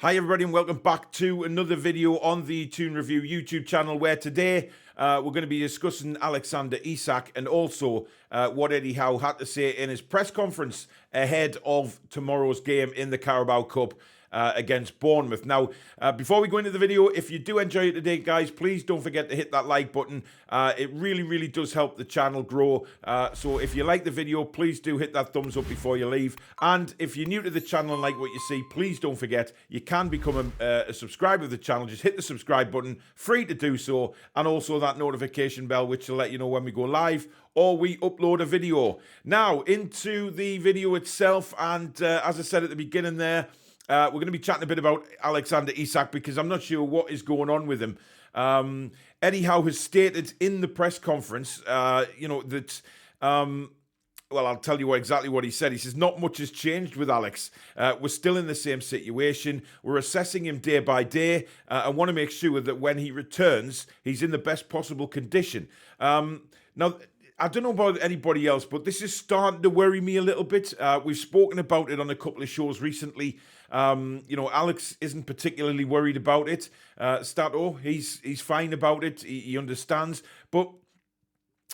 Hi everybody and welcome back to another video on the Toon Review YouTube channel, where today we're going to be discussing Alexander Isak and also what Eddie Howe had to say in his press conference ahead of tomorrow's game in the Carabao Cup against Bournemouth. Now, before we go into the video, if you do enjoy it today, guys, please don't forget to hit that like button. It really does help the channel grow. So if you like the video, please do hit that thumbs up before you leave. And if you're new to the channel and like what you see, please don't forget, you can become a subscriber of the channel. Just hit the subscribe button, free to do so, and also that notification bell, which will let you know when we go live or we upload a video. Now, into the video itself, and as I said at the beginning there, we're going to be chatting a bit about Alexander Isak because I'm not sure what is going on with him. Eddie Howe has stated in the press conference, that, well, I'll tell you exactly what he said. He says, not much has changed with Alex. We're still in the same situation. We're assessing him day by day and want to make sure that when he returns, he's in the best possible condition. Now, I don't know about anybody else, but this is starting to worry me a little bit. We've spoken about it on a couple of shows recently. Alex isn't particularly worried about it. Stato, he's fine about it. He understands. But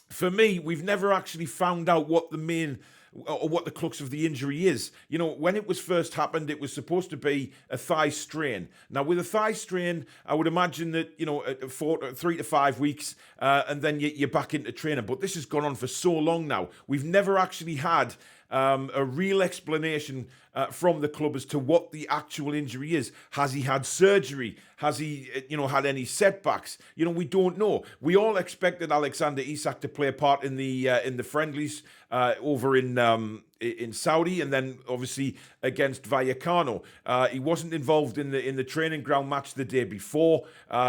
for me, we've never actually found out what the main or what the crux of the injury is. You know, when it was first happened, it was supposed to be a thigh strain. Now, with a thigh strain, I would imagine that, 3 to 5 weeks, and then you're back into training. But this has gone on for so long now. We've never actually had a real explanation from the club as to what the actual injury is. Has he had surgery? Has he, had any setbacks? We don't know. We all expected Alexander Isak to play a part in the friendlies over in Saudi, and then obviously against Vallecano. He wasn't involved in the training ground match the day before.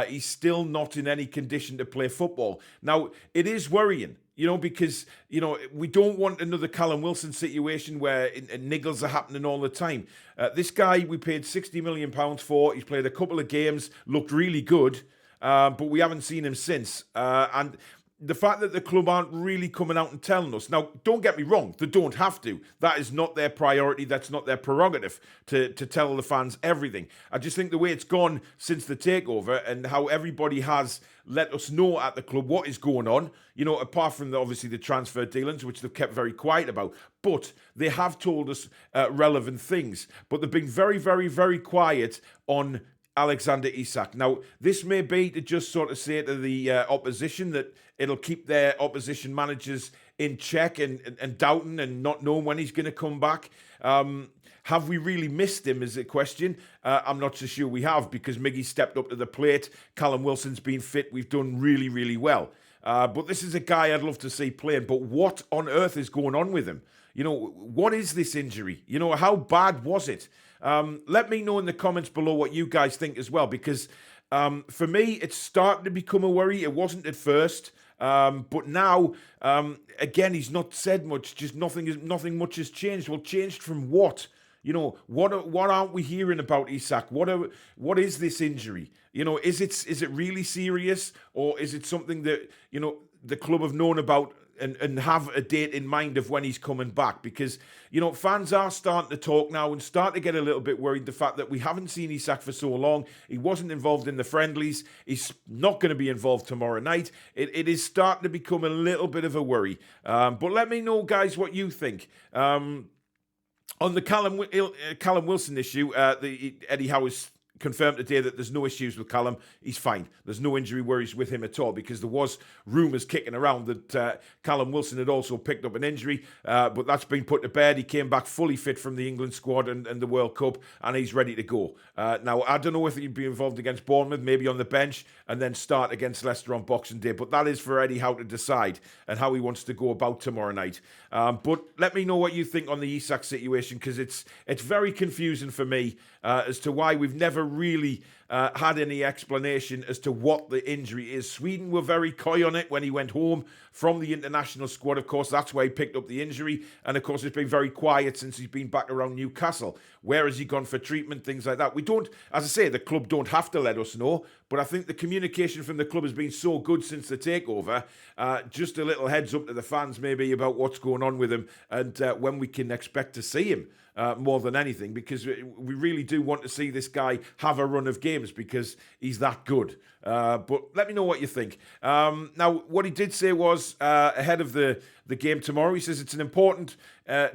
He's still not in any condition to play football. Now, it is worrying. Because, we don't want another Callum Wilson situation where niggles are happening all the time. This guy we paid £60 million for. He's played a couple of games, looked really good, but we haven't seen him since. And the fact that the club aren't really coming out and telling us. Now, don't get me wrong, they don't have to. That is not their priority. That's not their prerogative to tell the fans everything. I just think the way it's gone since the takeover and how everybody has let us know at the club what is going on, apart from obviously the transfer dealings, which they've kept very quiet about. But they have told us relevant things. But they've been very quiet on Alexander Isak. Now, this may be to just sort of say to the opposition that it'll keep their opposition managers in check and doubting and not knowing when he's going to come back. Have we really missed him is the question. I'm not so sure we have, because Miggy stepped up to the plate. Callum Wilson's been fit. We've done really well. But this is a guy I'd love to see playing. But what on earth is going on with him? What is this injury? How bad was it? Let me know in the comments below what you guys think as well, because for me, it's starting to become a worry. It wasn't at first, but now, again, he's not said much. Just nothing much has changed. Well, changed from what? What aren't we hearing about Isak? What is this injury? Is it really serious, or is it something that the club have known about and have a date in mind of when he's coming back? Because, fans are starting to talk now and start to get a little bit worried. The fact that we haven't seen Isak for so long. He wasn't involved in the friendlies. He's not going to be involved tomorrow night. It is starting to become a little bit of a worry. But let me know, guys, what you think. On the Callum Wilson issue, Eddie Howe has confirmed today that there's no issues with Callum. He's fine. There's no injury worries with him at all, because there was rumours kicking around that Callum Wilson had also picked up an injury, but that's been put to bed. He came back fully fit from the England squad and the World Cup, and he's ready to go. Now, I don't know if he'd be involved against Bournemouth, maybe on the bench, and then start against Leicester on Boxing Day, but that is for Eddie Howe to decide and how he wants to go about tomorrow night. But let me know what you think on the Isak situation, because it's very confusing for me as to why we've never really had any explanation as to what the injury is. Sweden were very coy on it when he went home from the international squad. Of course, that's where he picked up the injury. And of course, it's been very quiet since he's been back around Newcastle. Where has he gone for treatment? Things like that. We don't, as I say, the club don't have to let us know. But I think the communication from the club has been so good since the takeover. Just a little heads up to the fans maybe about what's going on with him and when we can expect to see him. more than anything, because we really do want to see this guy have a run of games because he's that good. But let me know what you think. Now, what he did say was ahead of the game tomorrow, he says it's an important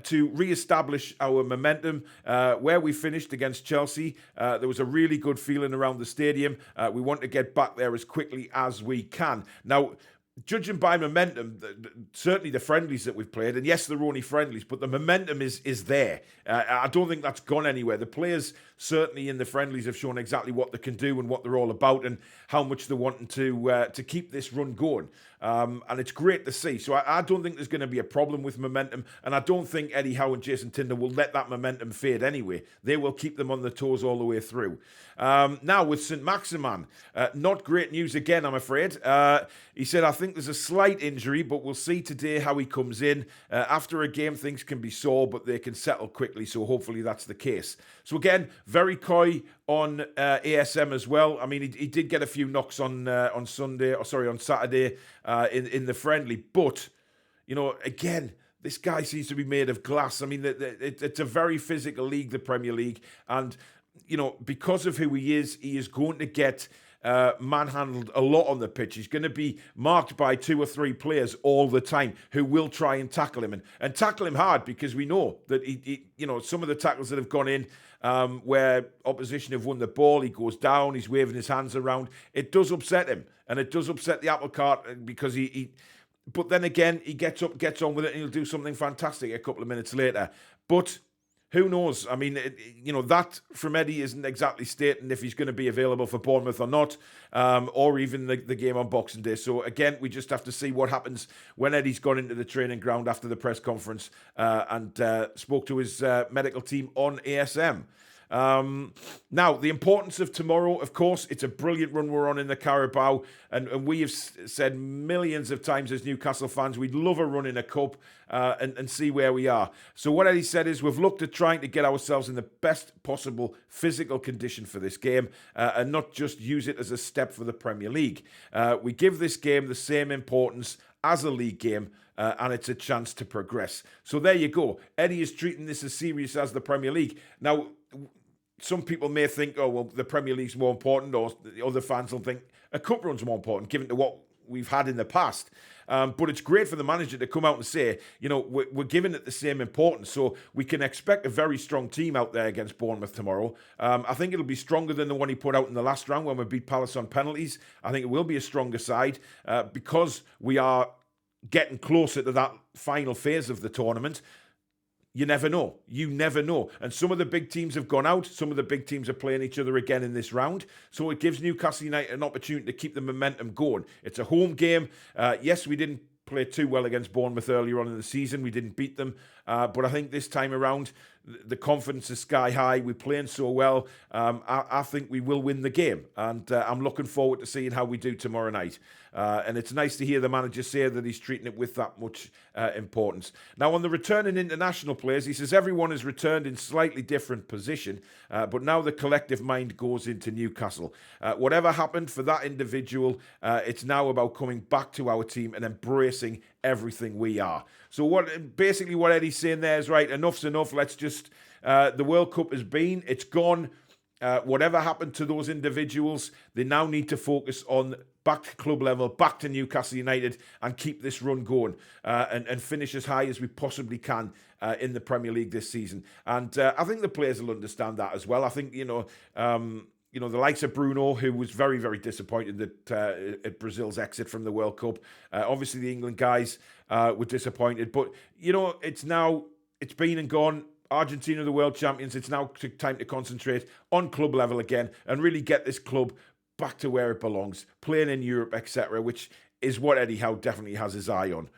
to re-establish our momentum. Where we finished against Chelsea, there was a really good feeling around the stadium. We want to get back there as quickly as we can. Now, judging by momentum, certainly the friendlies that we've played, and yes, they're only friendlies, but the momentum is there. I don't think that's gone anywhere. The players certainly in the friendlies have shown exactly what they can do and what they're all about and how much they're wanting to keep this run going. And it's great to see. So I don't think there's going to be a problem with momentum, and I don't think Eddie Howe and Jason Tinder will let that momentum fade anyway. They will keep them on the toes all the way through. Now, with St. Maximin, not great news again, I'm afraid. He said, I think there's a slight injury, but we'll see today how he comes in. After a game, things can be sore, but they can settle quickly, so hopefully that's the case. So again, very coy on ASM as well. I mean, he did get a few knocks on Saturday in the friendly, but you know, again, this guy seems to be made of glass. I mean, it's a very physical league, the Premier League, and you know, because of who he is going to get manhandled a lot on the pitch. He's going to be marked by 2 or 3 players all the time who will try and tackle him and tackle him hard, because we know that he you know, some of the tackles that have gone in where opposition have won the ball, he goes down, he's waving his hands around. It does upset him, and it does upset the apple cart, because but then again, he gets up, gets on with it, and he'll do something fantastic a couple of minutes later. But who knows? I mean, you know, that from Eddie isn't exactly stating if he's going to be available for Bournemouth or not, or even the game on Boxing Day. So again, we just have to see what happens when Eddie's gone into the training ground after the press conference and spoke to his medical team on ASM. Now, the importance of tomorrow, of course, it's a brilliant run we're on in the Carabao, and we have said millions of times as Newcastle fans, we'd love a run in a cup and see where we are. So what Eddie said is we've looked at trying to get ourselves in the best possible physical condition for this game and not just use it as a step for the Premier League. We give this game the same importance as a league game, and it's a chance to progress. So there you go. Eddie is treating this as serious as the Premier League. Now, some people may think, oh, well, the Premier League's more important, or the other fans will think a cup run's more important, given to what we've had in the past. But it's great for the manager to come out and say, you know, we're giving it the same importance. So we can expect a very strong team out there against Bournemouth tomorrow. I think it'll be stronger than the one he put out in the last round when we beat Palace on penalties. I think it will be a stronger side because we are getting closer to that final phase of the tournament. You never know. You never know. And some of the big teams have gone out. Some of the big teams are playing each other again in this round. So it gives Newcastle United an opportunity to keep the momentum going. It's a home game. Yes, we didn't play too well against Bournemouth earlier on in the season. We didn't beat them. But I think this time around, the confidence is sky high. We're playing so well. I think we will win the game. And I'm looking forward to seeing how we do tomorrow night. And it's nice to hear the manager say that he's treating it with that much importance. Now, on the returning international players, he says everyone has returned in slightly different position, but now the collective mind goes into Newcastle. Whatever happened for that individual, it's now about coming back to our team and embracing everything we are. So what Eddie's saying there is, right, enough's enough. Let's just, the World Cup has been, it's gone. Whatever happened to those individuals, they now need to focus on back to club level, back to Newcastle United, and keep this run going and finish as high as we possibly can in the Premier League this season. And I think the players will understand that as well. I think, the likes of Bruno, who was very, very disappointed at Brazil's exit from the World Cup. Obviously, the England guys were disappointed. But, it's been and gone. Argentina are the world champions. It's now time to concentrate on club level again and really get this club back to where it belongs, playing in Europe, etc., which is what Eddie Howe definitely has his eye on.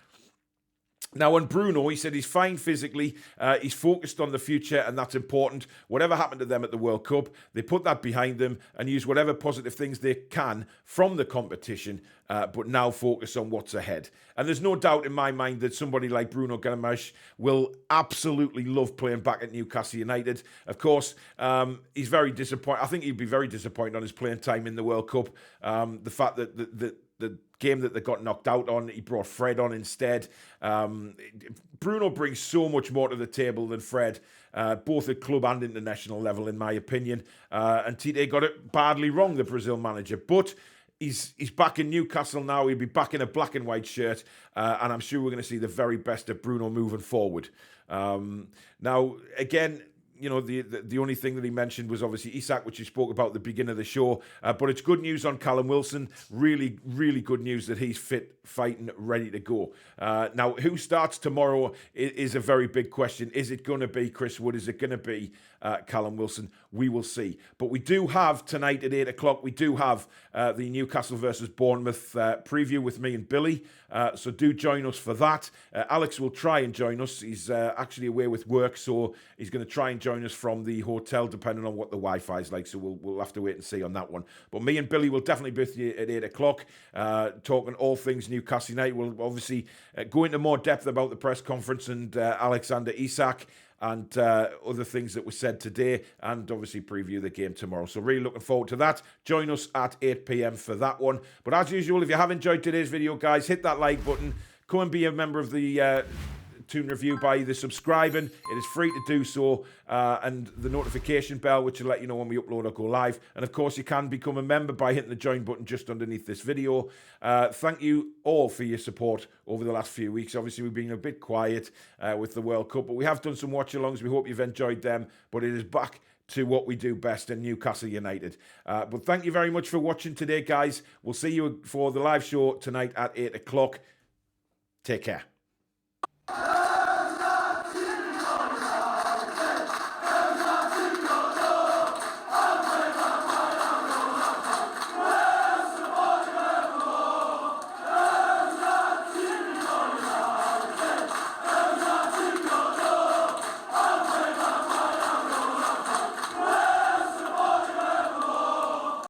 Now, on Bruno, he said he's fine physically, he's focused on the future, and that's important. Whatever happened to them at the World Cup, they put that behind them and use whatever positive things they can from the competition, but now focus on what's ahead. And there's no doubt in my mind that somebody like Bruno Guimaraes will absolutely love playing back at Newcastle United. Of course, he's very disappointed. I think he'd be very disappointed on his playing time in the World Cup. The fact that the game that they got knocked out on. He brought Fred on instead. Bruno brings so much more to the table than Fred, both at club and international level, in my opinion. And Tite got it badly wrong, the Brazil manager. But he's back in Newcastle now. He'll be back in a black and white shirt. And I'm sure we're going to see the very best of Bruno moving forward. Now, again, you know, the only thing that he mentioned was obviously Isak, which he spoke about at the beginning of the show. But it's good news on Callum Wilson. Really, really good news that he's fit, fighting, ready to go. Now, who starts tomorrow is a very big question. Is it going to be Chris Wood? Is it going to be Callum Wilson? We will see. But we do have tonight at 8 o'clock, we do have the Newcastle versus Bournemouth preview with me and Billy. So do join us for that. Alex will try and join us. He's actually away with work, so he's going to try and join us from the hotel, depending on what the Wi-Fi is like. So we'll have to wait and see on that one. But me and Billy will definitely be with you at 8 o'clock, talking all things Newcastle United. We'll obviously go into more depth about the press conference and Alexander Isak and other things that were said today, and obviously preview the game tomorrow. So really looking forward to that. Join us at 8 p.m. for that one. But as usual, if you have enjoyed today's video, guys, hit that like button. Come and be a member of the Toon Review by either subscribing. It is free to do so, and the notification bell, which will let you know when we upload or go live. And of course, you can become a member by hitting the join button just underneath this video. Thank you all for your support over the last few weeks. Obviously, we've been a bit quiet with the World Cup, but we have done some watch-alongs. We hope you've enjoyed them. But it is back to what we do best in Newcastle United. But thank you very much for watching today, guys. We'll see you for the live show tonight at 8 o'clock. Take care.